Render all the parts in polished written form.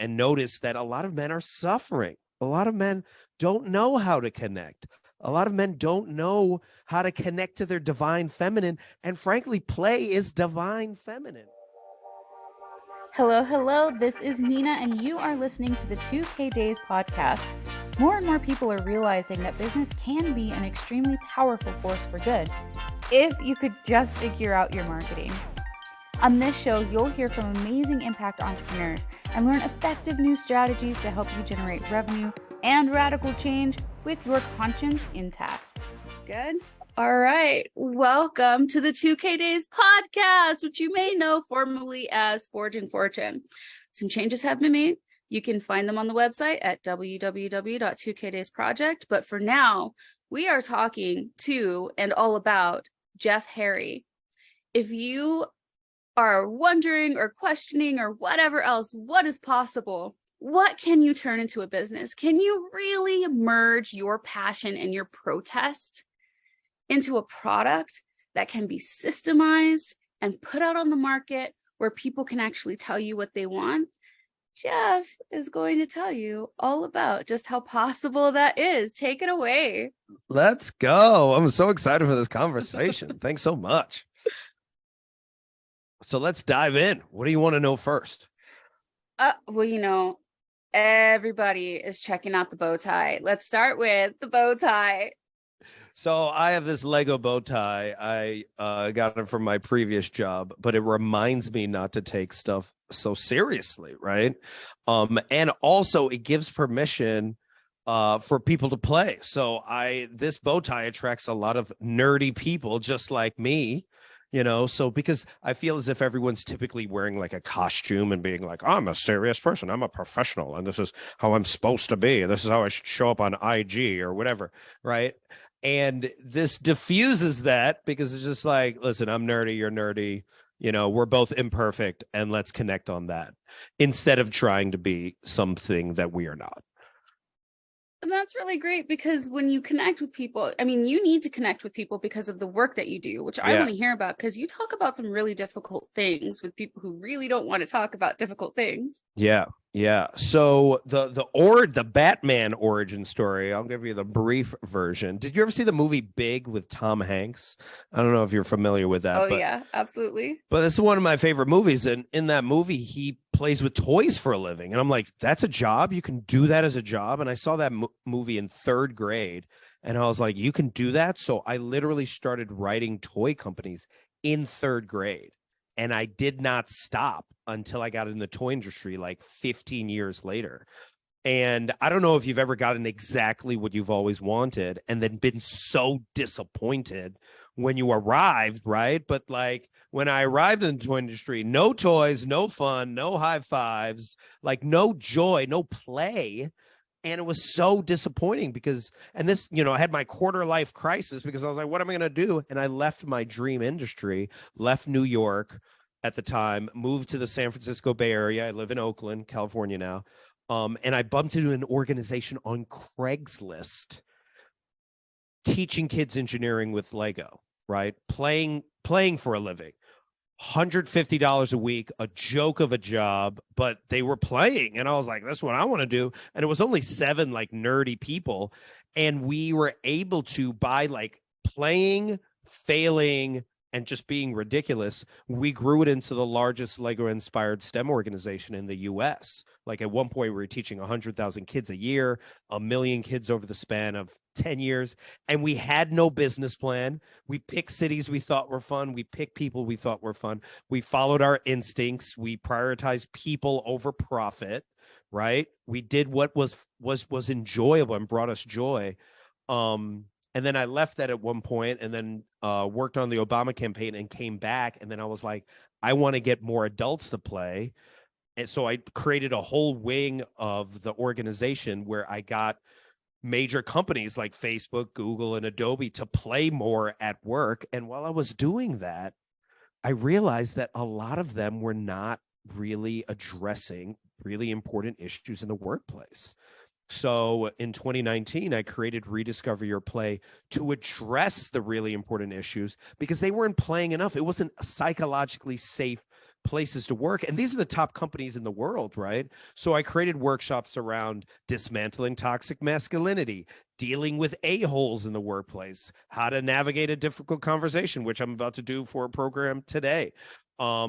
and noticed that a lot of men are suffering. A lot of men don't know how to connect. A lot of men don't know how to connect to their divine feminine. And frankly, play is divine feminine. Hello, hello. This is Mina, and you are listening to the 2K Days podcast. More and more people are realizing that business can be an extremely powerful force for good if you could just figure out your marketing. On this show, you'll hear from amazing impact entrepreneurs and learn effective new strategies to help you generate revenue and radical change with your conscience intact. Good? All right. Welcome to the 2K Days podcast, which you may know formerly as Forging Fortune. Some changes have been made. You can find them on the website at www.2kdaysproject. But for now, we are talking to and all about Jeff Harry. If you are wondering or questioning or whatever else, what is possible? What can you turn into a business? Can you really merge your passion and your protest into a product that can be systemized and put out on the market where people can actually tell you what they want? Jeff is going to tell you all about just how possible that is. Take it away. Let's go. I'm so excited for this conversation. Thanks so much. So let's dive in. What do you want to know first? Well, everybody is checking out the bow tie. Let's start with the bow tie. So I have this Lego bow tie. I got it from my previous job, but it reminds me not to take stuff so seriously, right? And also it gives permission for people to play. So this bow tie attracts a lot of nerdy people just like me. So because I feel as if everyone's typically wearing like a costume and being like, I'm a serious person, I'm a professional, and this is how I'm supposed to be. This is how I should show up on IG or whatever, right? And this diffuses that because it's just like, listen, I'm nerdy, you're nerdy, we're both imperfect, and let's connect on that instead of trying to be something that we are not. And that's really great because when you connect with people, you need to connect with people because of the work that you do, which I want to hear about because you talk about some really difficult things with people who really don't want to talk about difficult things. Yeah. So the Batman origin story, I'll give you the brief version. Did you ever see the movie Big with Tom Hanks? I don't know if you're familiar with that. Yeah, absolutely. But this is one of my favorite movies. And in that movie, he plays with toys for a living. And I'm like, that's a job? You can do that as a job? And I saw that movie in third grade. And I was like, you can do that? So I literally started writing toy companies in third grade. And I did not stop until I got in the toy industry like 15 years later. And I don't know if you've ever gotten exactly what you've always wanted and then been so disappointed when you arrived, right? But like when I arrived in the toy industry, no toys, no fun, no high fives, like no joy, no play. And it was so disappointing because, and this, I had my quarter life crisis because I was like, what am I going to do? And I left my dream industry, left New York at the time, moved to the San Francisco Bay Area. I live in Oakland, California now. And I bumped into an organization on Craigslist teaching kids engineering with Lego, right? Playing for a living. $150 a week, a joke of a job, but they were playing. And I was like, that's what I want to do. And it was only 7 like nerdy people. And we were able to, by like playing, failing, and just being ridiculous, we grew it into the largest Lego-inspired STEM organization in the U.S. Like at one point, we were teaching 100,000 kids a year, 1 million kids over the span of 10 years. And we had no business plan. We picked cities we thought were fun. We picked people we thought were fun. We followed our instincts. We prioritized people over profit, right? We did what was enjoyable and brought us joy. And then I left that at one point and then worked on the Obama campaign and came back. And then I was like, I want to get more adults to play. And so I created a whole wing of the organization where I got major companies like Facebook, Google, and Adobe to play more at work. And while I was doing that, I realized that a lot of them were not really addressing really important issues in the workplace. So in 2019, I created Rediscover Your Play to address the really important issues because they weren't playing enough. It wasn't psychologically safe places to work. And these are the top companies in the world, right? So I created workshops around dismantling toxic masculinity, dealing with a-holes in the workplace, how to navigate a difficult conversation, which I'm about to do for a program today. How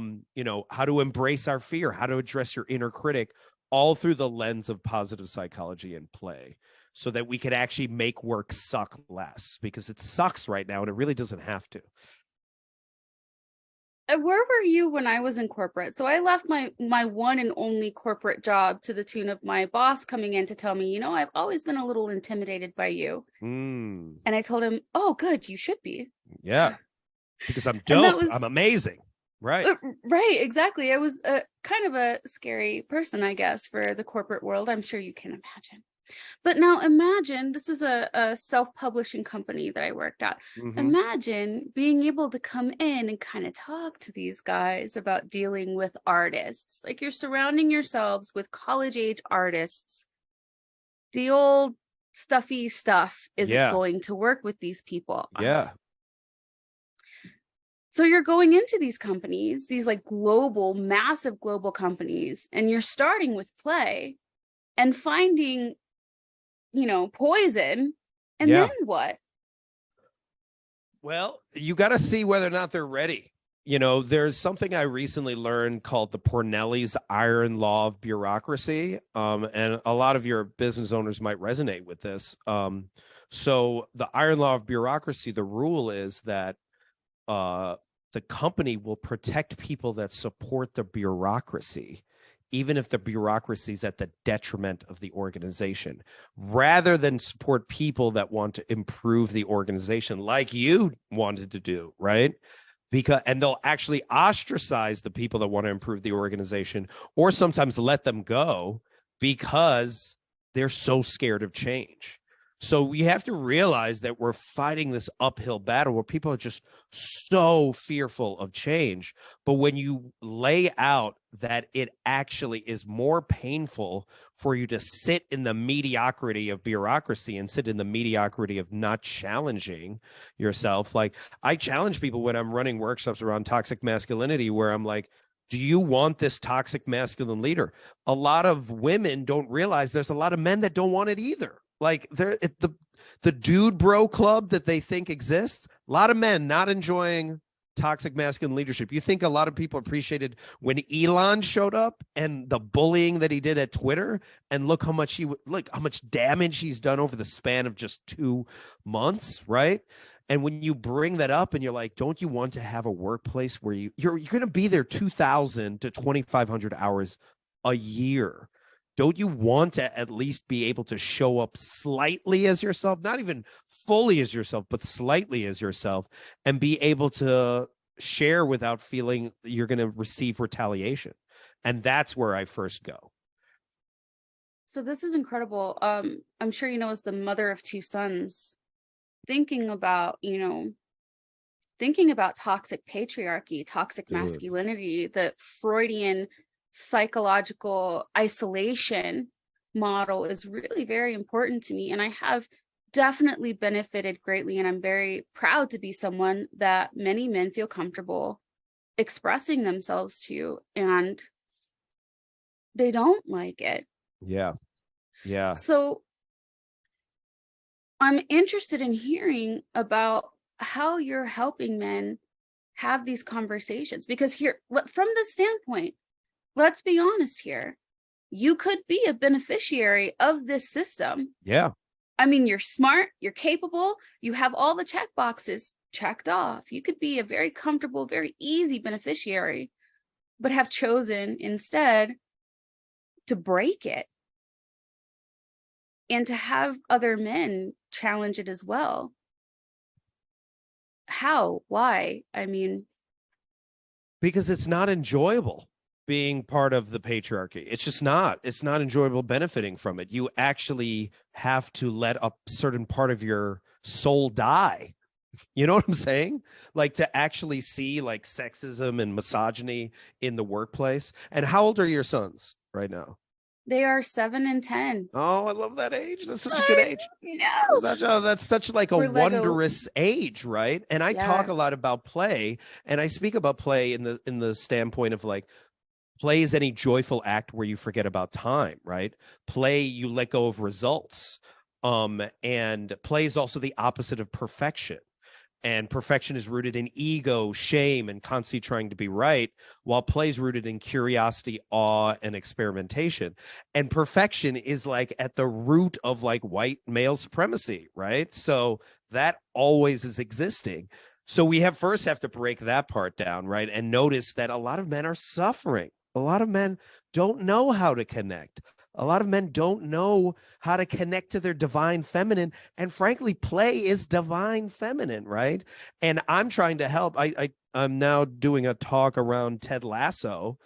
to embrace our fear, how to address your inner critic, all through the lens of positive psychology and play, so that we could actually make work suck less, because it sucks right now and it really doesn't have to. Where were you when I was in corporate? So I left my one and only corporate job to the tune of my boss coming in to tell me, I've always been a little intimidated by you. And I told him, oh, good, you should be. Yeah, because I'm dope. I'm amazing. Right. Right, exactly. I was kind of a scary person, I guess, for the corporate world. I'm sure you can imagine. But now imagine, this is a self-publishing company that I worked at. Imagine being able to come in and kind of talk to these guys about dealing with artists. Like, you're surrounding yourselves with college-age artists. The old stuffy stuff isn't going to work with these people. Yeah. So you're going into these companies, these like global, massive global companies, and you're starting with play and finding, poison. And then what? Well, you got to see whether or not they're ready. There's something I recently learned called the Pornelli's iron law of bureaucracy. And a lot of your business owners might resonate with this. So the iron law of bureaucracy, the rule is that the company will protect people that support the bureaucracy, even if the bureaucracy is at the detriment of the organization, rather than support people that want to improve the organization like you wanted to do, right? And they'll actually ostracize the people that want to improve the organization, or sometimes let them go because they're so scared of change. So we have to realize that we're fighting this uphill battle where people are just so fearful of change. But when you lay out that it actually is more painful for you to sit in the mediocrity of bureaucracy and sit in the mediocrity of not challenging yourself. Like, I challenge people when I'm running workshops around toxic masculinity, where I'm like, do you want this toxic masculine leader? A lot of women don't realize there's a lot of men that don't want it either. Like, the dude bro club that they think exists, a lot of men not enjoying toxic masculine leadership. You think a lot of people appreciated when Elon showed up and the bullying that he did at Twitter, and look how much damage he's done over the span of just 2 months, right? And when you bring that up and you're like, don't you want to have a workplace where you're going to be there 2,000 to 2,500 hours a year? Don't you want to at least be able to show up slightly as yourself, not even fully as yourself, but slightly as yourself, and be able to share without feeling you're going to receive retaliation? And that's where I first go. So this is incredible. I'm sure, as the mother of 2 sons, thinking about toxic patriarchy, toxic masculinity, the Freudian psychological isolation model is really very important to me. And I have definitely benefited greatly. And I'm very proud to be someone that many men feel comfortable expressing themselves to, and they don't like it. Yeah. Yeah. So I'm interested in hearing about how you're helping men have these conversations, because here, from this standpoint, let's be honest here. You could be a beneficiary of this system. Yeah. I mean, you're smart, you're capable, you have all the check boxes checked off. You could be a very comfortable, very easy beneficiary, but have chosen instead to break it and to have other men challenge it as well. How? Why? I mean, because it's not enjoyable being part of the patriarchy. It's not enjoyable benefiting from it. You actually have to let a certain part of your soul die. You know what I'm saying? Like, to actually see like sexism and misogyny in the workplace. And how old are your sons right now? They are 7 and 10. Oh, I love that age. That's such a good I age. know. That's such like a We're Lego. wondrous age, right? And I talk Yeah. a lot about play, and I speak about play in the standpoint of like play is any joyful act where you forget about time, right? Play, you let go of results. And play is also the opposite of perfection. And perfection is rooted in ego, shame, and constantly trying to be right, while play is rooted in curiosity, awe, and experimentation. And perfection is like at the root of like white male supremacy, right? So that always is existing. So we have to break that part down, right? And notice that a lot of men are suffering. A lot of men don't know how to connect. A lot of men don't know how to connect to their divine feminine. And frankly, play is divine feminine, right? And I'm trying to help. I'm now doing a talk around Ted Lasso.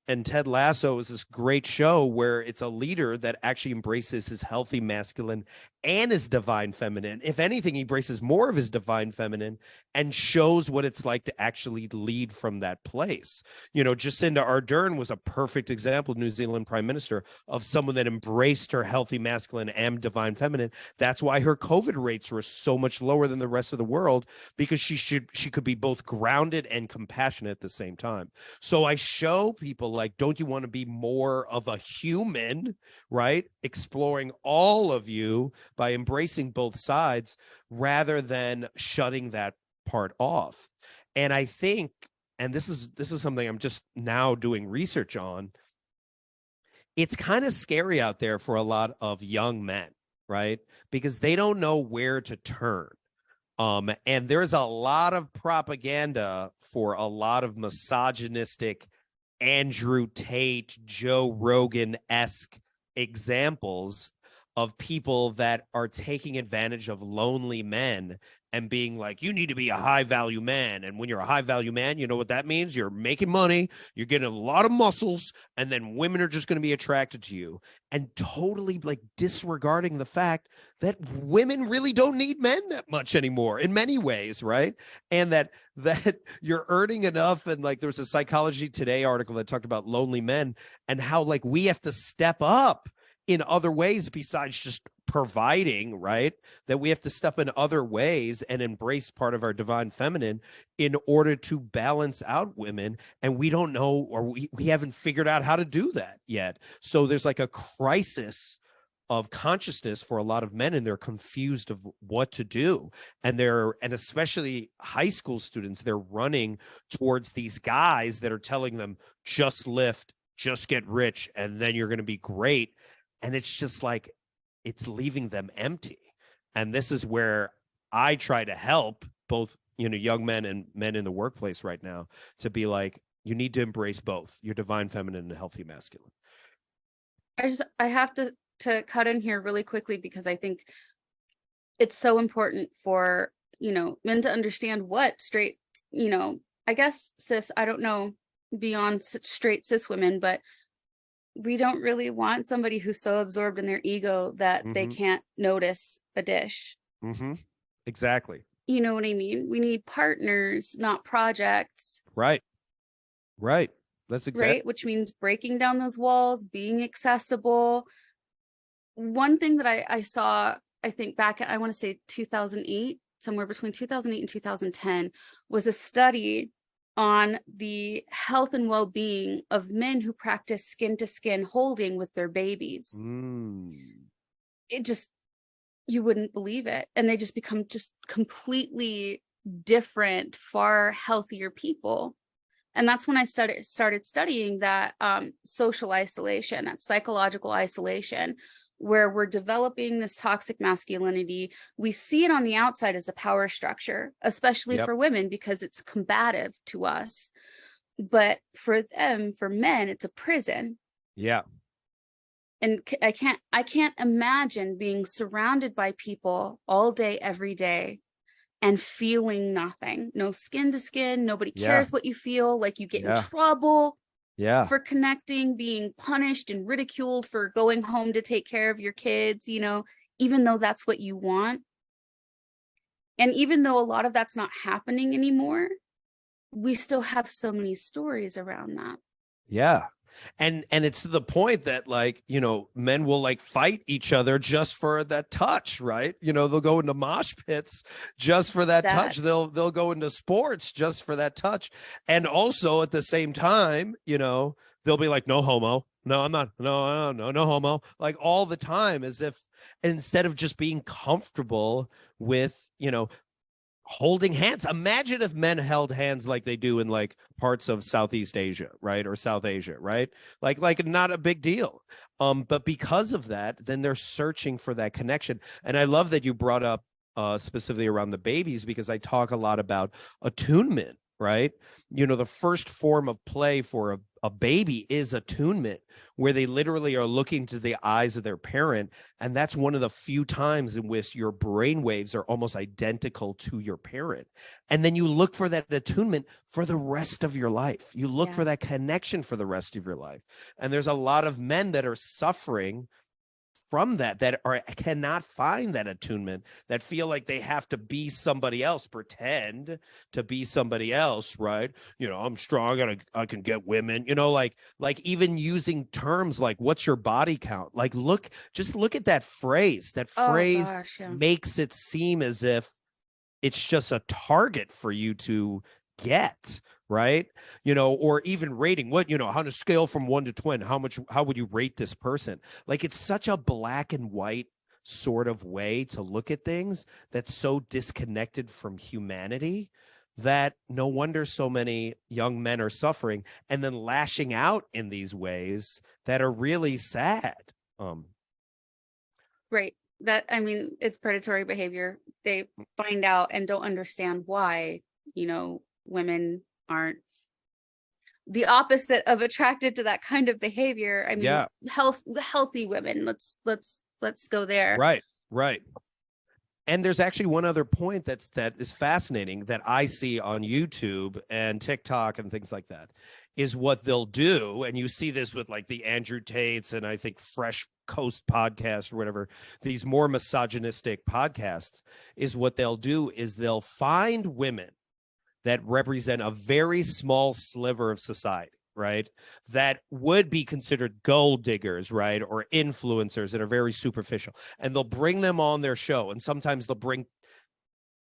And Ted Lasso is this great show where it's a leader that actually embraces his healthy masculine and his divine feminine. If anything, he embraces more of his divine feminine and shows what it's like to actually lead from that place. You know, Jacinda Ardern was a perfect example, New Zealand Prime Minister, of someone that embraced her healthy masculine and divine feminine. That's why her COVID rates were so much lower than the rest of the world, because she could be both grounded and compassionate at the same time. So I show people like, don't you want to be more of a human, right? Exploring all of you by embracing both sides rather than shutting that part off. And I think, and this is something I'm just now doing research on, it's kind of scary out there for a lot of young men, right? Because they don't know where to turn. And there's a lot of propaganda for a lot of misogynistic Andrew Tate, Joe Rogan-esque examples of people that are taking advantage of lonely men and being like, you need to be a high value man. And when you're a high value man, you know what that means? You're making money, you're getting a lot of muscles, and then women are just going to be attracted to you. And totally like disregarding the fact that women really don't need men that much anymore in many ways, right? And that you're earning enough. And like there's a Psychology Today article that talked about lonely men and how like we have to step up in other ways besides just providing, right? That we have to step in other ways and embrace part of our divine feminine in order to balance out women. And we don't know, or we haven't figured out how to do that yet. So there's like a crisis of consciousness for a lot of men, and they're confused of what to do. And especially high school students, they're running towards these guys that are telling them, just lift, just get rich, and then you're going to be great. And it's just like, it's leaving them empty. And this is where I try to help both, young men and men in the workplace right now to be like, you need to embrace both your divine feminine and healthy masculine. I have to cut in here really quickly because I think it's so important for, men to understand what straight, I guess cis, I don't know beyond straight cis women, but we don't really want somebody who's so absorbed in their ego that they can't notice a dish. Exactly. You know what I mean? We need partners, not projects. Right. That's exactly right. Which means breaking down those walls, being accessible. One thing that I saw, I think back at, I want to say 2008, somewhere between 2008 and 2010, was a study on the health and well-being of men who practice skin-to-skin holding with their babies. It just, you wouldn't believe it. And they just become just completely different, far healthier people. And that's when I started studying that social isolation, that psychological isolation, where we're developing this toxic masculinity. We see it on the outside as a power structure, especially for women, because it's combative to us. But for them, for men, it's a prison. Yeah. And I can't imagine being surrounded by people all day, every day, and feeling nothing. No skin to skin. Nobody cares what you feel. Like you get in trouble for connecting, being punished and ridiculed for going home to take care of your kids, even though that's what you want. And even though a lot of that's not happening anymore, we still have so many stories around that. Yeah. And it's to the point that, like, you know, men will like fight each other just for that touch, right? You know, they'll go into mosh pits just for that touch. They'll go into sports just for that touch. And also at the same time, you know, they'll be like, no homo. No, I'm not. No homo. Like all the time, as if instead of just being comfortable with, you know, holding hands. Imagine if men held hands like they do in like parts of Southeast Asia, right? Or South Asia, right? Like not a big deal. But because of that, then they're searching for that connection. And I love that you brought up specifically around the babies, because I talk a lot about attunement, right? You know, the first form of play for a baby is attunement, where they literally are looking to the eyes of their parent. And that's one of the few times in which your brain waves are almost identical to your parent. And then you look for that attunement for the rest of your life. You look for that connection for the rest of your life. And there's a lot of men that are suffering from that cannot find that attunement, that feel like they have to be somebody else, pretend to be somebody else, right? You know, I'm strong, I can get women, you know, like even using terms like, what's your body count? Like, just look at that phrase. That phrase makes it seem as if it's just a target for you to get, right? You know, or even rating, what, you know, on a scale from 1 to 20, how would you rate this person? Like, it's such a black and white sort of way to look at things that's so disconnected from humanity, that no wonder so many young men are suffering and then lashing out in these ways that are really sad. Right. That, I mean, it's predatory behavior. They find out and don't understand why, you know, women aren't the opposite of attracted to that kind of behavior. I mean, healthy women. Let's go there. Right. And there's actually one other point that is fascinating that I see on YouTube and TikTok and things like that, is what they'll do. And you see this with like the Andrew Tates and I think Fresh Coast podcast or whatever, these more misogynistic podcasts, is what they'll do is they'll find women that represent a very small sliver of society, right? That would be considered gold diggers, right? Or influencers that are very superficial. And they'll bring them on their show. And sometimes they'll bring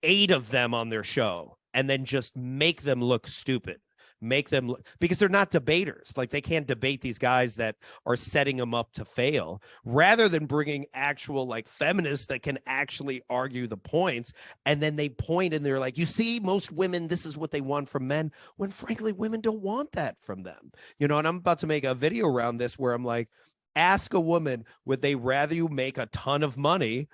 8 of them on their show and then just make them look stupid. Because they're not debaters. Like, they can't debate these guys that are setting them up to fail, rather than bringing actual like feminists that can actually argue the points. And then they point and they're like, you see, most women, this is what they want from men, when frankly, women don't want that from them. You know, and I'm about to make a video around this where I'm like, ask a woman, would they rather you make a ton of money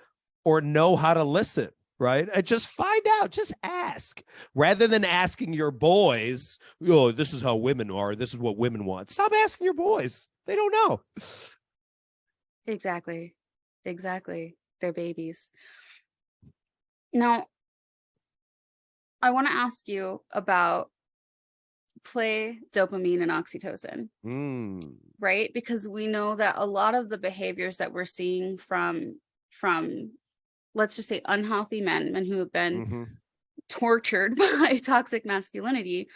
or know how to listen? Right? And just find out, just ask, rather than asking your boys, oh, this is how women are, this is what women want. Stop asking your boys. They don't know. Exactly. They're babies. Now, I want to ask you about play, dopamine, and oxytocin. Right? Because we know that a lot of the behaviors that we're seeing from let's just say unhealthy men who have been tortured by toxic masculinity,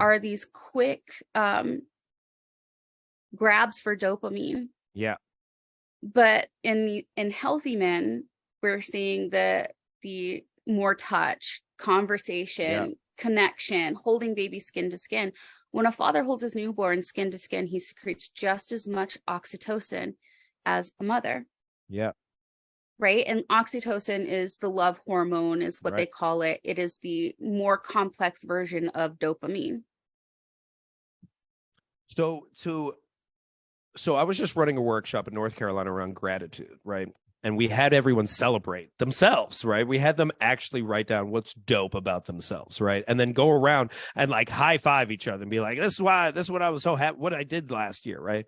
are these quick grabs for dopamine. Yeah. But in healthy men, we're seeing the more touch, conversation, connection, holding baby skin to skin. When a father holds his newborn skin to skin, he secretes just as much oxytocin as a mother. Yeah. Right. And oxytocin is the love hormone, is what they call it. It is the more complex version of dopamine. So I was just running a workshop in North Carolina around gratitude, right? And we had everyone celebrate themselves, right? We had them actually write down what's dope about themselves, right? And then go around and like high five each other and be like, this is what I was so happy, what I did last year, right?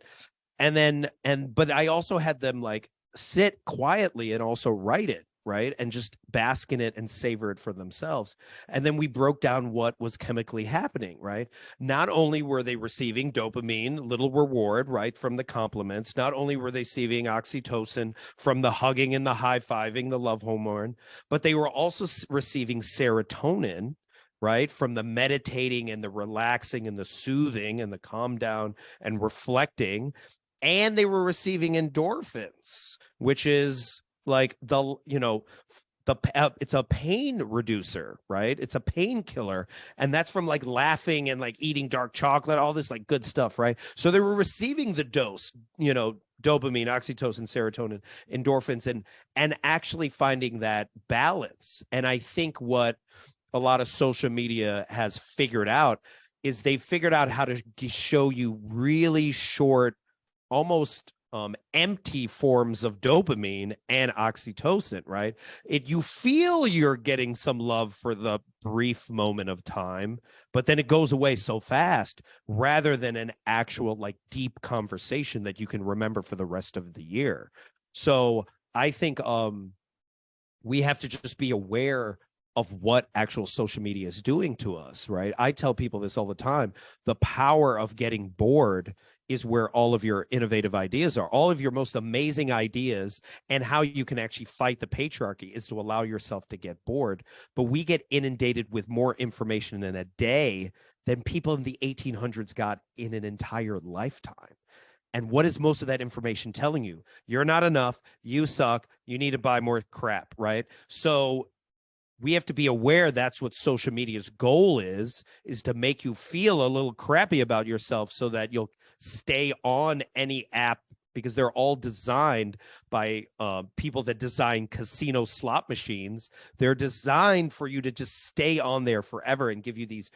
But I also had them like sit quietly and also write it, right? And just bask in it and savor it for themselves. And then we broke down what was chemically happening, right? Not only were they receiving dopamine, little reward, right, from the compliments, not only were they receiving oxytocin from the hugging and the high-fiving, the love hormone, but they were also receiving serotonin, right? From the meditating and the relaxing and the soothing and the calm down and reflecting. And they were receiving endorphins, which is like it's a pain reducer, right? It's a painkiller. And that's from like laughing and like eating dark chocolate, all this like good stuff, right? So they were receiving the dose, dopamine, oxytocin, serotonin, endorphins, and actually finding that balance. And I think what a lot of social media has figured out is they figured out how to show you really short, almost empty forms of dopamine and oxytocin, right? You feel you're getting some love for the brief moment of time, but then it goes away so fast, rather than an actual like deep conversation that you can remember for the rest of the year. So I think we have to just be aware of what actual social media is doing to us, right? I tell people this all the time. The power of getting bored is where all of your innovative ideas are. All of your most amazing ideas, and how you can actually fight the patriarchy is to allow yourself to get bored. But we get inundated with more information in a day than people in the 1800s got in an entire lifetime. And what is most of that information telling you? You're not enough. You suck. You need to buy more crap, right? So we have to be aware that's what social media's goal is to make you feel a little crappy about yourself so that you'll stay on any app, because they're all designed by people that design casino slot machines. They're designed for you to just stay on there forever and give you these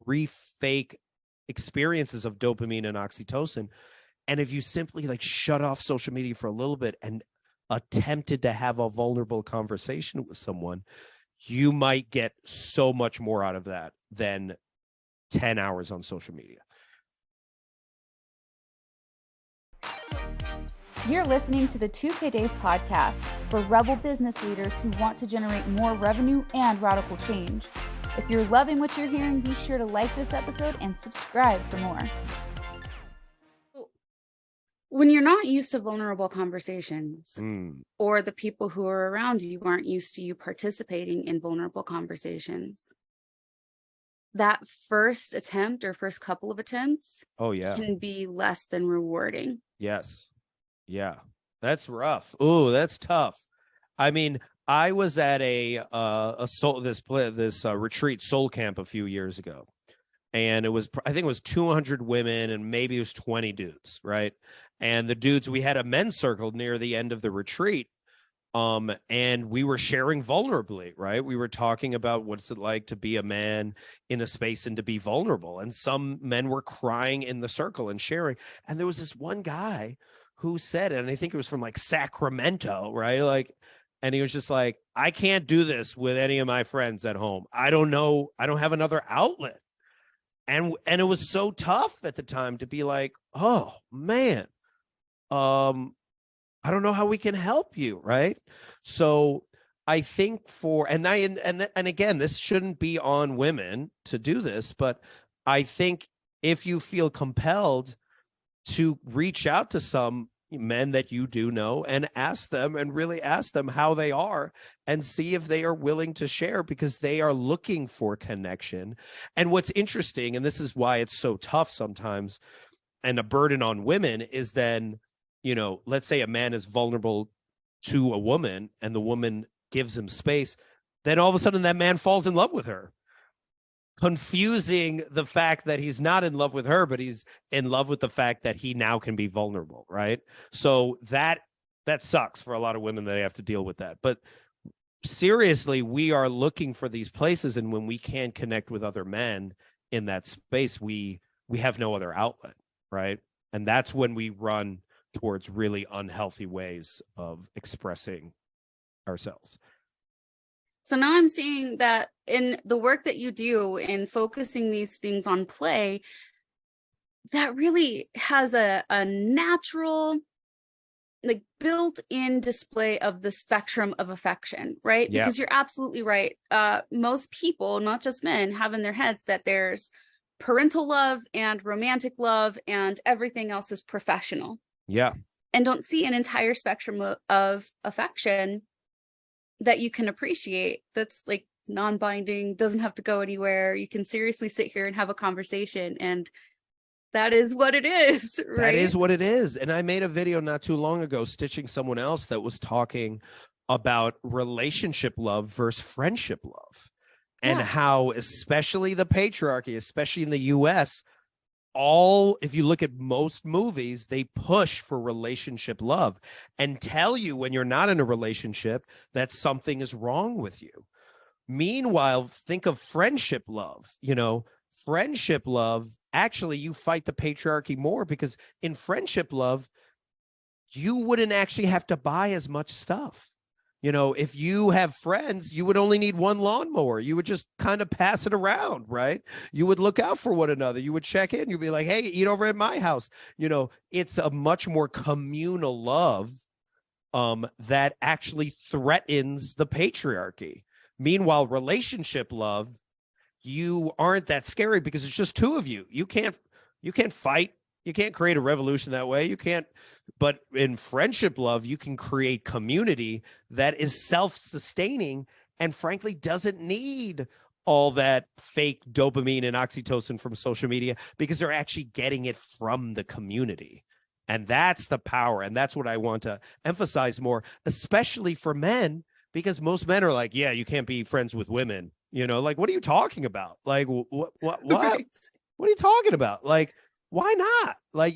brief fake experiences of dopamine and oxytocin. And if you simply like shut off social media for a little bit and attempted to have a vulnerable conversation with someone, you might get so much more out of that than 10 hours on social media. You're listening to the 2K Days podcast for rebel business leaders who want to generate more revenue and radical change. If you're loving what you're hearing, be sure to like this episode and subscribe for more. When you're not used to vulnerable conversations, or the people who are around you aren't used to you participating in vulnerable conversations, that first attempt or first couple of attempts can be less than rewarding. Yes. Yeah. That's rough. Oh, that's tough. I mean, I was at a retreat soul camp a few years ago. And I think it was 200 women and maybe it was 20 dudes, right? And the dudes, we had a men's circle near the end of the retreat. And we were sharing vulnerably, right? We were talking about what's it like to be a man in a space and to be vulnerable. And some men were crying in the circle and sharing. And there was this one guy who said, and I think it was from like Sacramento, right? Like, and he was just like, I can't do this with any of my friends at home. I don't know. I don't have another outlet. And it was so tough at the time to be like, oh man, I don't know how we can help you, right? So I think and again, this shouldn't be on women to do this, but I think if you feel compelled to reach out to some men that you do know and really ask them how they are and see if they are willing to share, because they are looking for connection. And what's interesting, and this is why it's so tough sometimes and a burden on women, is then, let's say a man is vulnerable to a woman and the woman gives him space, then all of a sudden that man falls in love with her, confusing the fact that he's not in love with her, but he's in love with the fact that he now can be vulnerable, right? So that sucks for a lot of women that they have to deal with that. But seriously, we are looking for these places, and when we can't connect with other men in that space, we have no other outlet, right? And that's when we run towards really unhealthy ways of expressing ourselves. So now I'm seeing that in the work that you do in focusing these things on play, that really has a natural, like, built-in display of the spectrum of affection, right? Yeah. Because you're absolutely right. Most people, not just men, have in their heads that there's parental love and romantic love and everything else is professional. Yeah. And don't see an entire spectrum of affection that you can appreciate that's like non-binding, doesn't have to go anywhere. You can seriously sit here and have a conversation, and that is what it is, right? That is what it is. And I made a video not too long ago stitching someone else that was talking about relationship love versus friendship love, and how, especially the patriarchy, especially in the US, if you look at most movies, they push for relationship love and tell you when you're not in a relationship that something is wrong with you. Meanwhile, think of friendship love. Friendship love, actually, you fight the patriarchy more, because in friendship love, you wouldn't actually have to buy as much stuff. If you have friends, you would only need one lawnmower. You would just kind of pass it around, right? You would look out for one another. You would check in. You'd be like, hey, eat over at my house. It's a much more communal love that actually threatens the patriarchy. Meanwhile, relationship love, you aren't that scary because it's just two of you. You can't fight. You can't create a revolution that way. You can't. But in friendship love, you can create community that is self-sustaining and frankly doesn't need all that fake dopamine and oxytocin from social media, because they're actually getting it from the community. And that's the power. And that's what I want to emphasize more, especially for men, because most men are like, yeah, you can't be friends with women. Like, what are you talking about? Like, what? Right. What are you talking about? Like, why not? Like,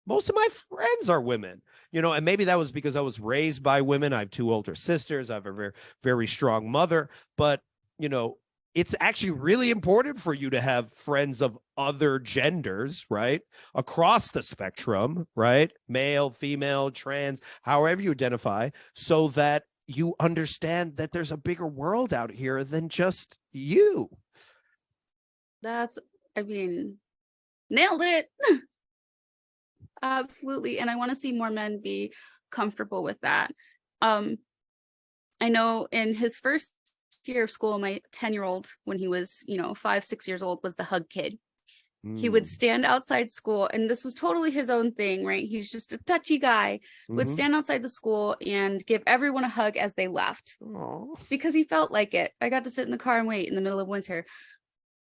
most of my friends are women, and maybe that was because I was raised by women. I have two older sisters. I have a very, very strong mother. But, it's actually really important for you to have friends of other genders, right? Across the spectrum, right? Male, female, trans, however you identify, so that you understand that there's a bigger world out here than just you. Nailed it. Absolutely. And I want to see more men be comfortable with that. I know in his first year of school, my 10-year-old, when he was, 5-6 years old, was the hug kid. He would stand outside school, and this was totally his own thing, right? He's just a touchy guy. Would stand outside the school and give everyone a hug as they left. Aww. Because he felt like it. I got to sit in the car and wait in the middle of winter.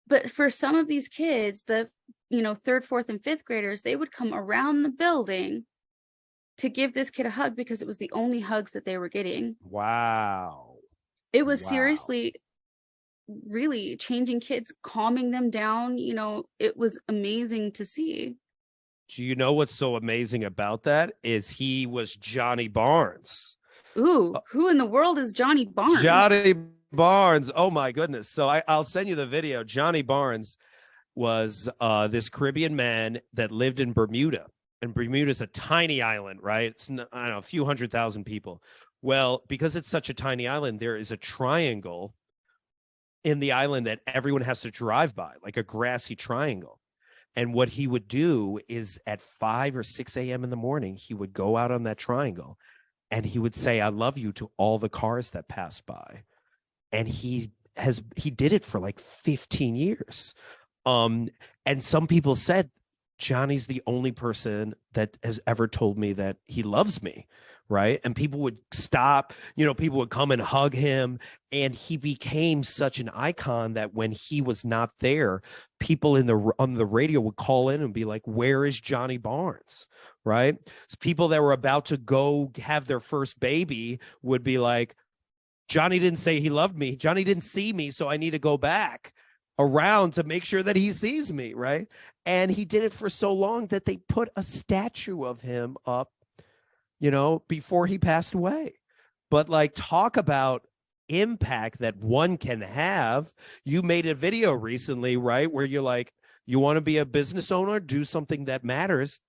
But for some of these kids, the third, fourth, and fifth graders, they would come around the building to give this kid a hug because it was the only hugs that they were getting. Wow. It was seriously really changing kids, calming them down. It was amazing to see. Do you know what's so amazing about that? Is he was Johnny Barnes. Ooh, who in the world is Johnny Barnes? Johnny Barnes. Oh my goodness. So I'll send you the video. Johnny Barnes was this Caribbean man that lived in Bermuda. And Bermuda is a tiny island, right? It's, I don't know, a few 100,000 people. Well, because it's such a tiny island, there is a triangle in the island that everyone has to drive by, like a grassy triangle. And what he would do is at 5 or 6 a.m. in the morning, he would go out on that triangle and he would say, I love you to all the cars that pass by. And he did it for like 15 years. And some people said, Johnny's the only person that has ever told me that he loves me, right? And people would stop, people would come and hug him, and he became such an icon that when he was not there, people on the radio would call in and be like, where is Johnny Barnes, right? So people that were about to go have their first baby would be like, Johnny didn't say he loved me. Johnny didn't see me, so I need to go back around to make sure that he sees me, right? And he did it for so long that they put a statue of him up, before he passed away. But like, talk about impact that one can have. You made a video recently, right, where you're like, you want to be a business owner, do something that matters.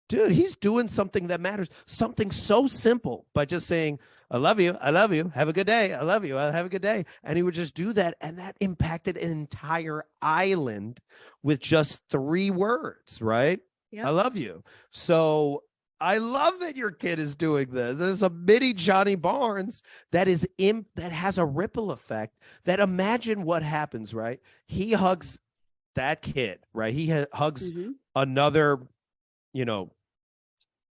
Dude, he's doing something that matters, something so simple, by just saying, I love you. I love you. Have a good day. I love you. I'll have a good day. And he would just do that. And that impacted an entire island with just 3 words, right? Yep. I love you. So I love that your kid is doing this. There's a mini Johnny Barnes that has a ripple effect. That, imagine what happens, right? He hugs that kid, right? He hugs another,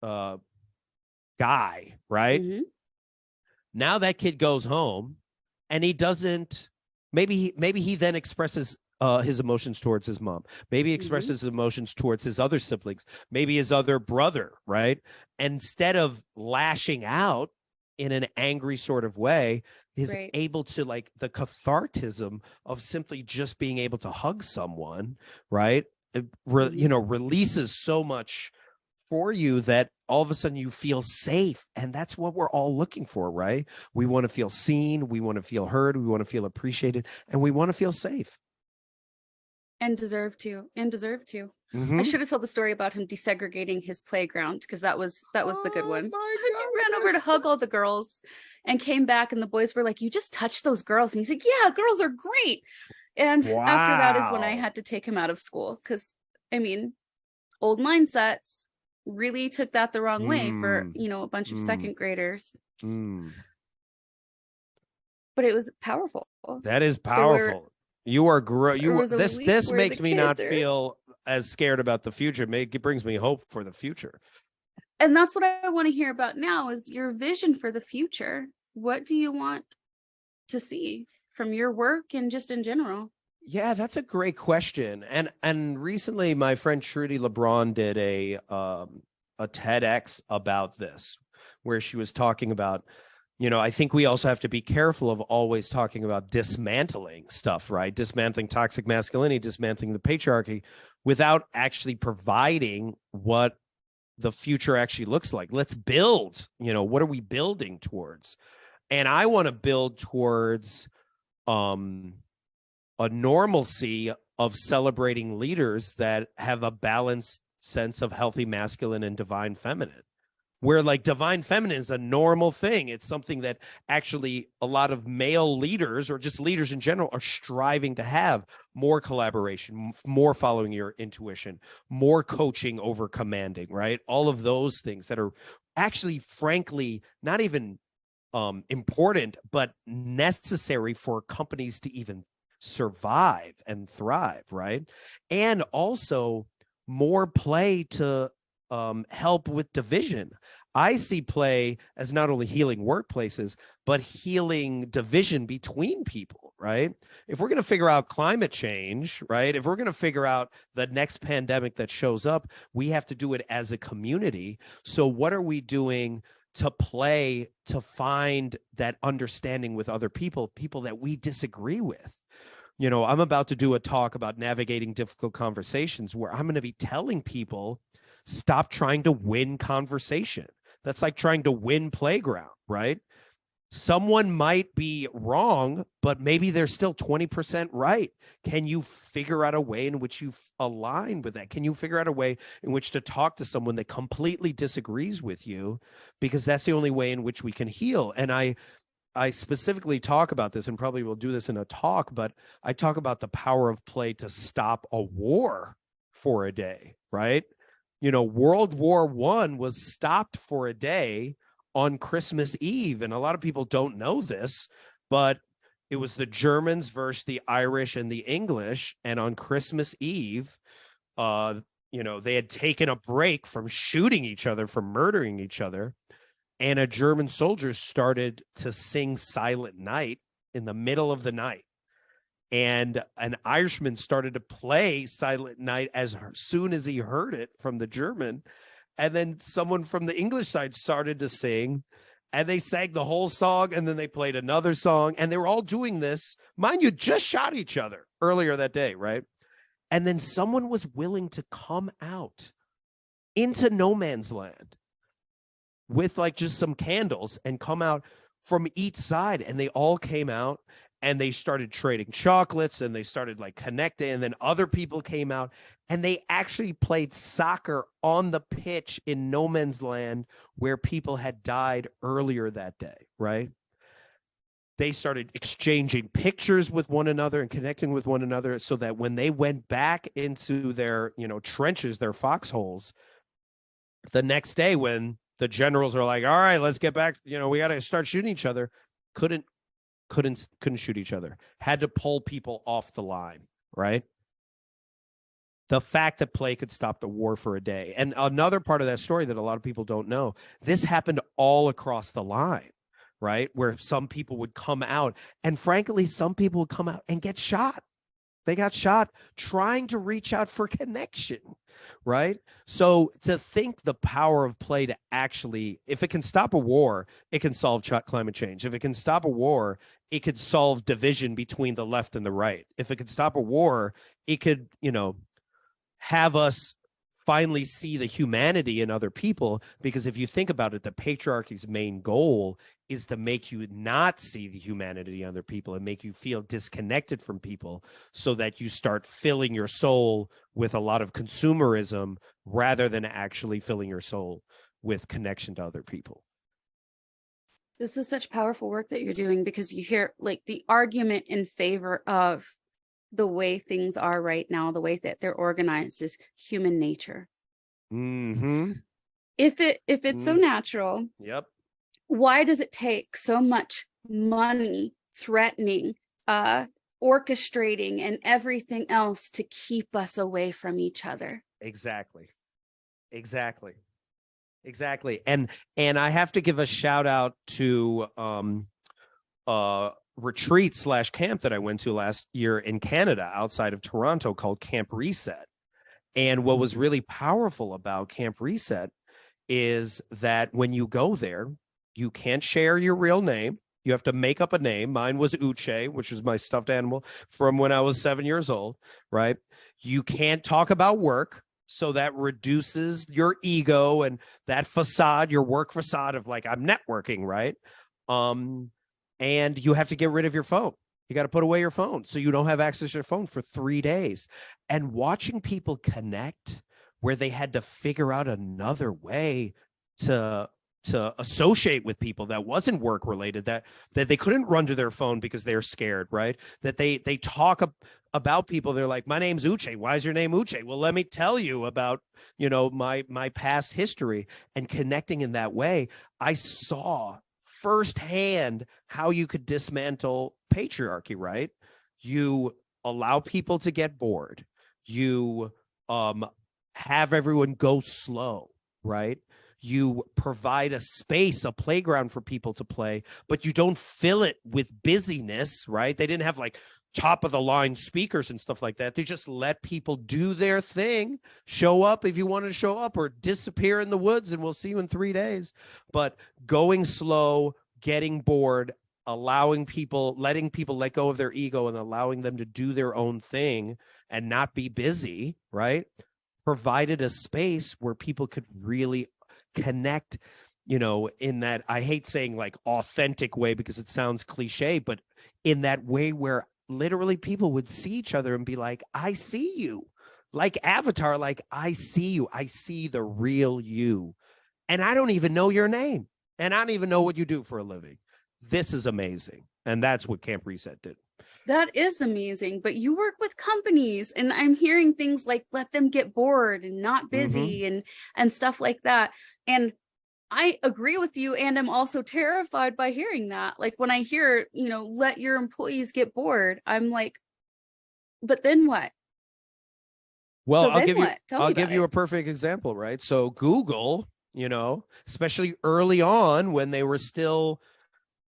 guy, right? Now that kid goes home and he doesn't Maybe he then expresses his emotions towards his mom. Maybe he expresses his emotions towards his other siblings, maybe his other brother, right? Instead of lashing out in an angry sort of way, is able to, like, the cathartism of simply just being able to hug someone, right? Releases so much for you that all of a sudden you feel safe. And that's what we're all looking for, right? We want to feel seen, we want to feel heard, we want to feel appreciated, and we want to feel safe. And deserve to. I should have told the story about him desegregating his playground, because that was the good one. He ran over to hug all the girls and came back, and the boys were like, "You just touched those girls." And he's like, "Yeah, girls are great." And after that is when I had to take him out of school, because I mean, old mindsets really took that the wrong way for, a bunch of second graders. But it was powerful. That is powerful. You are this makes me not feel as scared about the future. It brings me hope for the future. And that's what I want to hear about now, is your vision for the future. What do you want to see from your work and just in general? Yeah, that's a great question. And recently my friend Trudy LeBron did a TEDx about this, where she was talking about, I think we also have to be careful of always talking about dismantling stuff, right? Dismantling toxic masculinity, dismantling the patriarchy, without actually providing what the future actually looks like. Let's build, what are we building towards? And I want to build towards a normalcy of celebrating leaders that have a balanced sense of healthy masculine and divine feminine, where, like, divine feminine is a normal thing. It's something that actually a lot of male leaders, or just leaders in general, are striving to have: more collaboration, more following your intuition, more coaching over commanding, right? All of those things that are actually, frankly, not even important, but necessary for companies to even survive and thrive, right? And also more play to help with division. I see play as not only healing workplaces, but healing division between people, right? If we're going to figure out climate change, right? If we're going to figure out the next pandemic that shows up, we have to do it as a community. So what are we doing to play to find that understanding with other people that we disagree with? I'm about to do a talk about navigating difficult conversations, where I'm going to be telling people, stop trying to win conversation. That's like trying to win playground, right? Someone might be wrong, but maybe they're still 20% right. Can you figure out a way in which you align with that? Can you figure out a way in which to talk to someone that completely disagrees with you? Because that's the only way in which we can heal. And I specifically talk about this, and probably will do this in a talk, but I talk about the power of play to stop a war for a day, right? World War I was stopped for a day on Christmas Eve. And a lot of people don't know this, but it was the Germans versus the Irish and the English. And on Christmas Eve, they had taken a break from shooting each other, from murdering each other. And a German soldier started to sing Silent Night in the middle of the night. And an Irishman started to play Silent Night as soon as he heard it from the German. And then someone from the English side started to sing, and they sang the whole song, and then they played another song. And they were all doing this. Mind you, just shot each other earlier that day, right? And then someone was willing to come out into no man's land with, like, just some candles, and come out from each side. And they all came out, and they started trading chocolates, and they started, like, connecting. And then other people came out, and they actually played soccer on the pitch in no man's land where people had died earlier that day, right? They started exchanging pictures with one another and connecting with one another, so that when they went back into their, trenches, their foxholes, the next day, when the generals are like, all right, let's get back, we got to start shooting each other, couldn't shoot each other, had to pull people off the line, right? The fact that play could stop the war for a day. And another part of that story that a lot of people don't know, this happened all across the line. right? Where some people would come out, and frankly, some people would come out and get shot. They got shot trying to reach out for connection, right? So to think the power of play to actually, if it can stop a war, it can solve climate change. If it can stop a war, it could solve division between the left and the right. If it could stop a war, it could, have us finally see the humanity in other people. Because if you think about it, the patriarchy's main goal is to make you not see the humanity in other people and make you feel disconnected from people, so that you start filling your soul with a lot of consumerism rather than actually filling your soul with connection to other people. This is such powerful work that you're doing, because you hear like the argument in favor of the way things are right now, the way that they're organized, is human nature. Mm-hmm. If it's so natural, yep, why does it take so much money, threatening, orchestrating, and everything else to keep us away from each other? Exactly. And I have to give a shout out to retreat / camp that I went to last year in Canada outside of Toronto called Camp Reset. And what was really powerful about Camp Reset is that when you go there, you can't share your real name. You have to make up a name. Mine was Uche, which was my stuffed animal from when I was 7 years old, right? You can't talk about work. So that reduces your ego and that facade, your work facade of like, I'm networking, right? And you have to get rid of your phone. You got to put away your phone so you don't have access to your phone for 3 days. And watching people connect where they had to figure out another way to associate with people that wasn't work related, that they couldn't run to their phone because they were scared, right? That they talk about people. They're like, my name's Uche. Why is your name Uche? Well, let me tell you about, my past history. And connecting in that way, I saw firsthand how you could dismantle patriarchy, right? You allow people to get bored. You have everyone go slow, right? You provide a space, a playground for people to play, but you don't fill it with busyness, right? They didn't have like top of the line speakers and stuff like that. They just let people do their thing, show up if you want to show up, or disappear in the woods and we'll see you in 3 days. But going slow, getting bored, letting people let go of their ego and allowing them to do their own thing and not be busy, right? Provided a space where people could really connect, in that, I hate saying like authentic way because it sounds cliche, but in that way where literally people would see each other and be like, I see you, like Avatar, like I see you, I see the real you, and I don't even know your name, and I don't even know what you do for a living. This is amazing. And that's what Camp Reset did. That is amazing. But you work with companies, and I'm hearing things like let them get bored and not busy and stuff like that. And I agree with you. And I'm also terrified by hearing that. Like when I hear, let your employees get bored, I'm like, but then what? Well, so I'll give you a perfect example, right? So Google, especially early on when they were still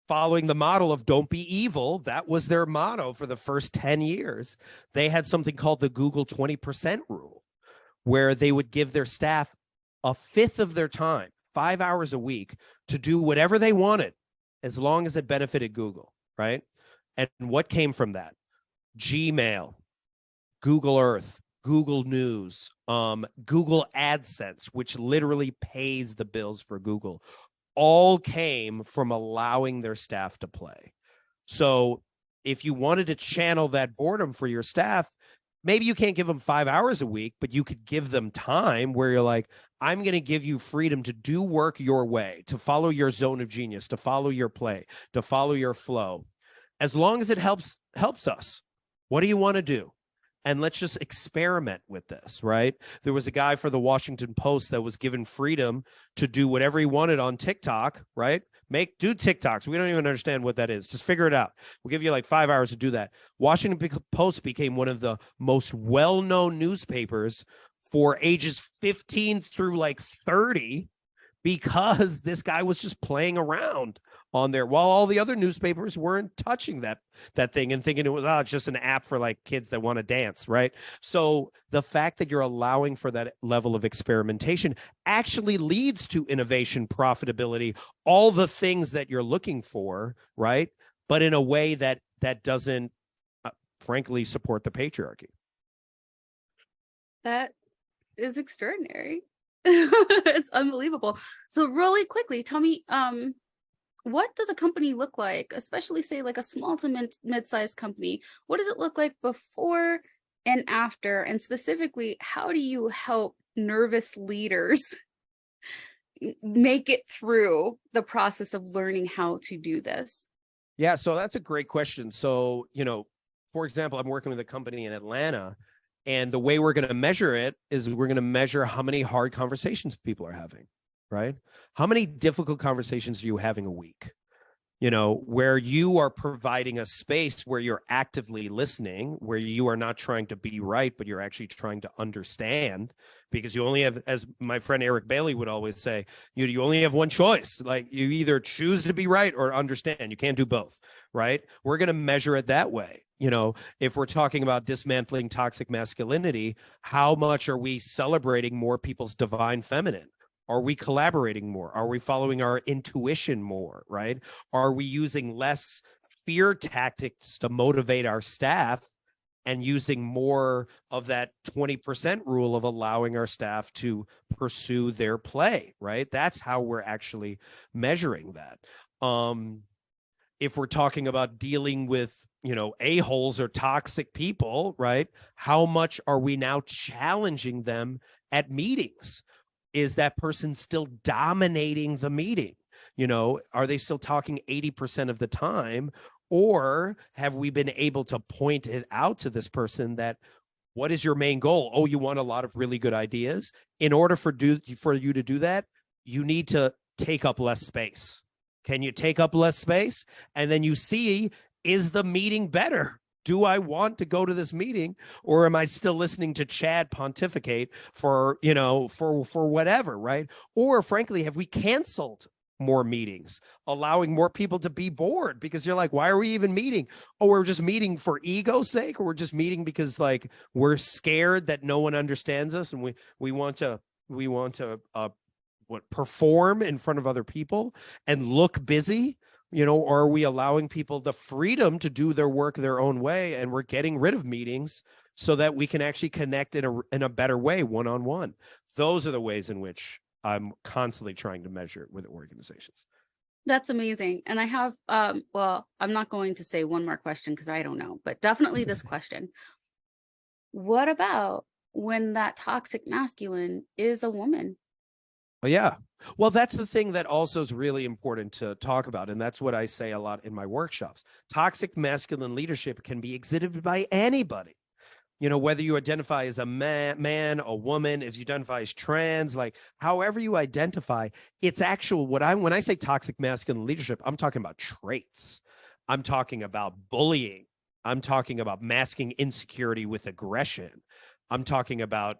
following the model of don't be evil, that was their motto for the first 10 years. They had something called the Google 20% rule, where they would give their staff a fifth of their time, 5 hours a week, to do whatever they wanted, as long as it benefited Google, right? And what came from that? Gmail, Google Earth, Google News, Google AdSense, which literally pays the bills for Google, all came from allowing their staff to play. So if you wanted to channel that boredom for your staff, maybe you can't give them 5 hours a week, but you could give them time where you're like, I'm going to give you freedom to do work your way, to follow your zone of genius, to follow your play, to follow your flow. As long as it helps us, what do you want to do? And let's just experiment with this, right? There was a guy for the Washington Post that was given freedom to do whatever he wanted on TikTok, right? Do TikToks. We don't even understand what that is. Just figure it out. We'll give you like 5 hours to do that. Washington Post became one of the most well-known newspapers for ages 15 through like 30 because this guy was just playing around on there, while all the other newspapers weren't touching that thing and thinking it was it's just an app for like kids that want to dance, right? So the fact that you're allowing for that level of experimentation actually leads to innovation, profitability, all the things that you're looking for, right? But in a way that doesn't frankly support the patriarchy. That is extraordinary. It's unbelievable. So really quickly, tell me, what does a company look like, especially say like a small to mid-sized company? What does it look like before and after? And specifically, how do you help nervous leaders make it through the process of learning how to do this? Yeah, so that's a great question. So, for example, I'm working with a company in Atlanta, and the way we're going to measure it is we're going to measure how many hard conversations people are having, right? How many difficult conversations are you having a week? Where you are providing a space where you're actively listening, where you are not trying to be right, but you're actually trying to understand, because you only have, as my friend Eric Bailey would always say, you only have one choice. Like, you either choose to be right or understand. You can't do both, right? We're going to measure it that way. If we're talking about dismantling toxic masculinity, how much are we celebrating more people's divine feminine? Are we collaborating more? Are we following our intuition more, right? Are we using less fear tactics to motivate our staff and using more of that 20% rule of allowing our staff to pursue their play, right? That's how we're actually measuring that. If we're talking about dealing with, a-holes or toxic people, right? How much are we now challenging them at meetings? Is that person still dominating the meeting? Are they still talking 80% of the time? Or have we been able to point it out to this person that, what is your main goal? Oh, you want a lot of really good ideas. In order for you to do that, you need to take up less space. Can you take up less space? And then you see, is the meeting better? Do I want to go to this meeting, or am I still listening to Chad pontificate for whatever, right? Or frankly, have we canceled more meetings, allowing more people to be bored because you're like, why are we even meeting? Oh, we're just meeting for ego's sake, or we're just meeting because like we're scared that no one understands us and we want to perform in front of other people and look busy. Or are we allowing people the freedom to do their work their own way, and we're getting rid of meetings so that we can actually connect in a better way, one-on-one? Those are the ways in which I'm constantly trying to measure it with organizations. That's amazing. And I have, well, I'm not going to say one more question because I don't know, but definitely this question. What about when that toxic masculine is a woman? Oh, yeah. Well, that's the thing that also is really important to talk about. And that's what I say a lot in my workshops. Toxic masculine leadership can be exhibited by anybody. Whether you identify as a man, a woman, if you identify as trans, like however you identify, it's actual when I say toxic masculine leadership, I'm talking about traits. I'm talking about bullying. I'm talking about masking insecurity with aggression. I'm talking about,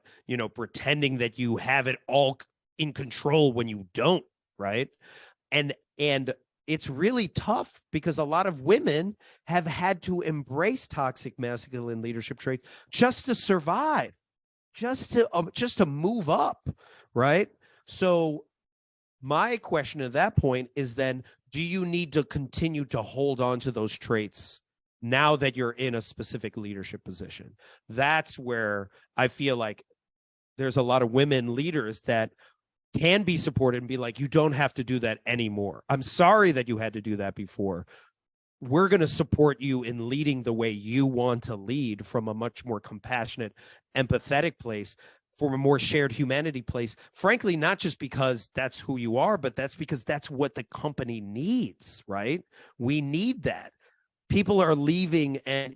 pretending that you have it all in control when you don't, right? And it's really tough because a lot of women have had to embrace toxic masculine leadership traits just to survive, just to move up, right? So my question at that point is then, do you need to continue to hold on to those traits now that you're in a specific leadership position? That's where I feel like there's a lot of women leaders that can be supported and be like, you don't have to do that anymore. I'm sorry that you had to do that before. We're going to support you in leading the way you want to lead, from a much more compassionate, empathetic place, from a more shared humanity place. Frankly, not just because that's who you are, but that's because that's what the company needs, right? We need that. People are leaving, and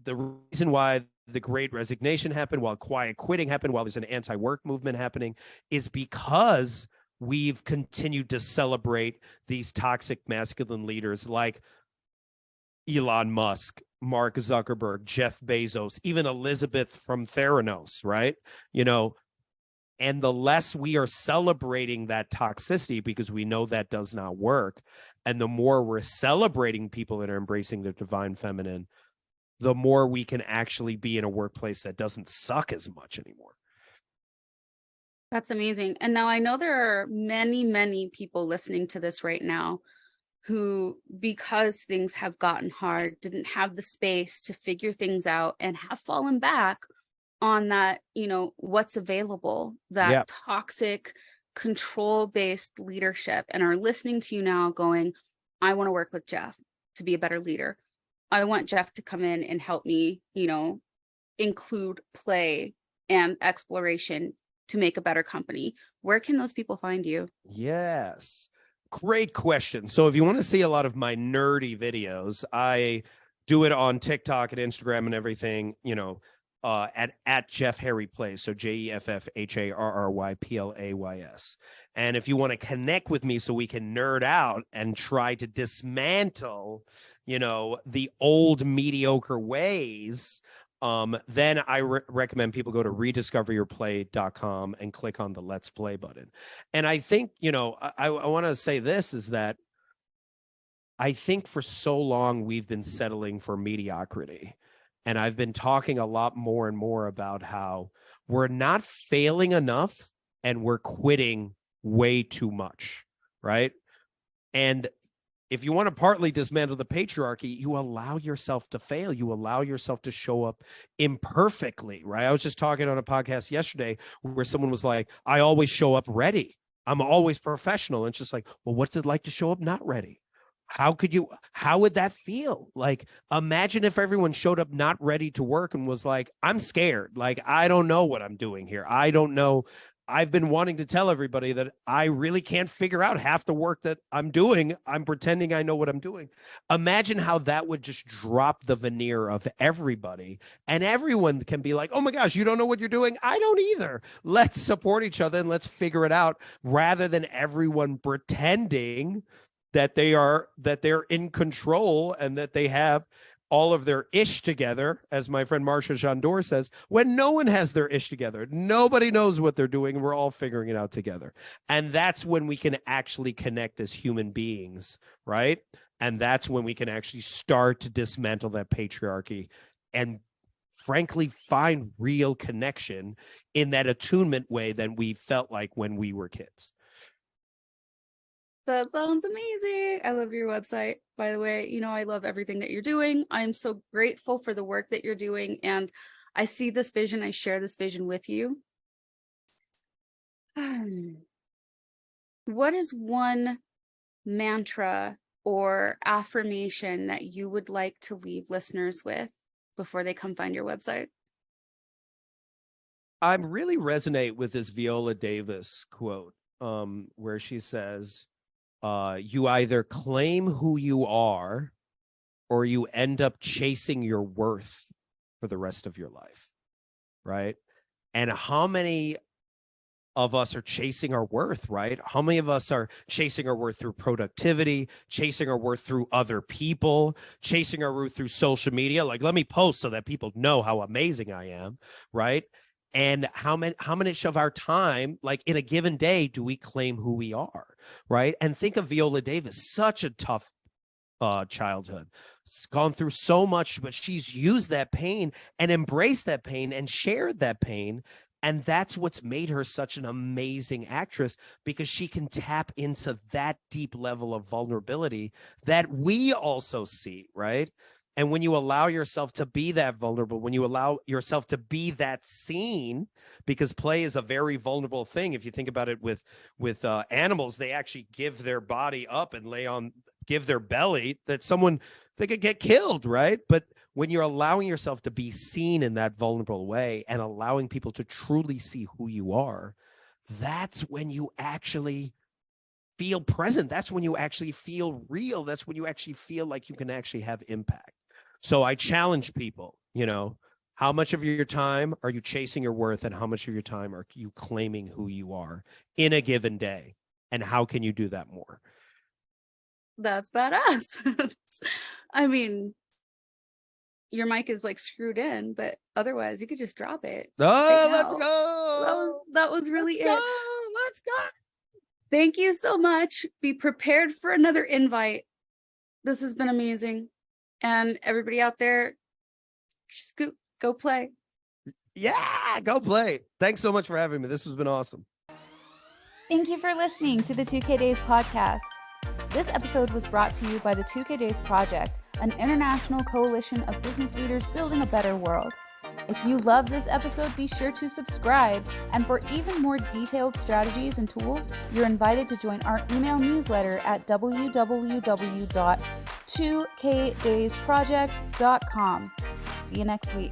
the reason why the Great Resignation happened, while quiet quitting happened, while there's an anti-work movement happening, is because we've continued to celebrate these toxic masculine leaders like Elon Musk, Mark Zuckerberg, Jeff Bezos, even Elizabeth from Theranos, right? And the less we are celebrating that toxicity, because we know that does not work, And the more we're celebrating people that are embracing their divine feminine, the more we can actually be in a workplace that doesn't suck as much anymore. That's amazing. And now I know there are many, many people listening to this right now who, because things have gotten hard, didn't have the space to figure things out and have fallen back on that, what's available, that toxic, control-based leadership, and are listening to you now going, I want to work with Jeff to be a better leader. I want Jeff to come in and help me, include play and exploration to make a better company. Where can those people find you? Yes. Great question. So if you want to see a lot of my nerdy videos, I do it on TikTok and Instagram and everything, at Jeff Harry Plays. So JeffHarryPlays. And if you want to connect with me so we can nerd out and try to dismantle, the old mediocre ways, then I recommend people go to rediscoveryourplay.com and click on the Let's Play button. And I think, I want to say this is that I think for so long we've been settling for mediocrity. And I've been talking a lot more and more about how we're not failing enough and we're quitting way too much, right? And if you want to partly dismantle the patriarchy, you allow yourself to fail. You allow yourself to show up imperfectly, right? I was just talking on a podcast yesterday where someone was like, I always show up ready. I'm always professional. And it's just like, well, what's it like to show up not ready? How would that feel? Like, imagine if everyone showed up not ready to work and was like, I'm scared. Like, I don't know what I'm doing here. I don't know. I've been wanting to tell everybody that I really can't figure out half the work that I'm doing. I'm pretending I know what I'm doing. Imagine how that would just drop the veneer of everybody, and everyone can be like, oh my gosh, you don't know what you're doing. I don't either. Let's support each other and let's figure it out, rather than everyone pretending that they're in control and that they have all of their ish together, as my friend Marsha Jandor says, when no one has their ish together. Nobody knows what they're doing, and we're all figuring it out together. And that's when we can actually connect as human beings, right? And that's when we can actually start to dismantle that patriarchy and frankly find real connection in that attunement way that we felt like when we were kids. That sounds amazing. I love your website, by the way. I love everything that you're doing. I'm so grateful for the work that you're doing. And I see this vision. I share this vision with you. What is one mantra or affirmation that you would like to leave listeners with before they come find your website? I really resonate with this Viola Davis quote, where she says, you either claim who you are or you end up chasing your worth for the rest of your life, right? And how many of us are chasing our worth, right? How many of us are chasing our worth through productivity, chasing our worth through other people, chasing our worth through social media? Like, let me post so that people know how amazing I am, right? And how much of our time, like in a given day, do we claim who we are, right? And think of Viola Davis, such a tough childhood. She's gone through so much, but she's used that pain and embraced that pain and shared that pain. And that's what's made her such an amazing actress, because she can tap into that deep level of vulnerability that we also see, right? And when you allow yourself to be that vulnerable, when you allow yourself to be that seen, because play is a very vulnerable thing. If you think about it with animals, they actually give their body up and give their belly that they could get killed, right? But when you're allowing yourself to be seen in that vulnerable way and allowing people to truly see who you are, that's when you actually feel present. That's when you actually feel real. That's when you actually feel like you can actually have impact. So I challenge people, how much of your time are you chasing your worth, and how much of your time are you claiming who you are in a given day? And how can you do that more? That's badass. I mean, your mic is like screwed in, but otherwise you could just drop it. Oh, let's go. That was really it. Let's go. Thank you so much. Be prepared for another invite. This has been amazing. And everybody out there, scoot, go play. Yeah, go play. Thanks so much for having me. This has been awesome. Thank you for listening to the 2K Days podcast. This episode was brought to you by the 2K Days Project, an international coalition of business leaders building a better world. If you love this episode, be sure to subscribe. And for even more detailed strategies and tools, you're invited to join our email newsletter at www.2kdaysproject.com. See you next week.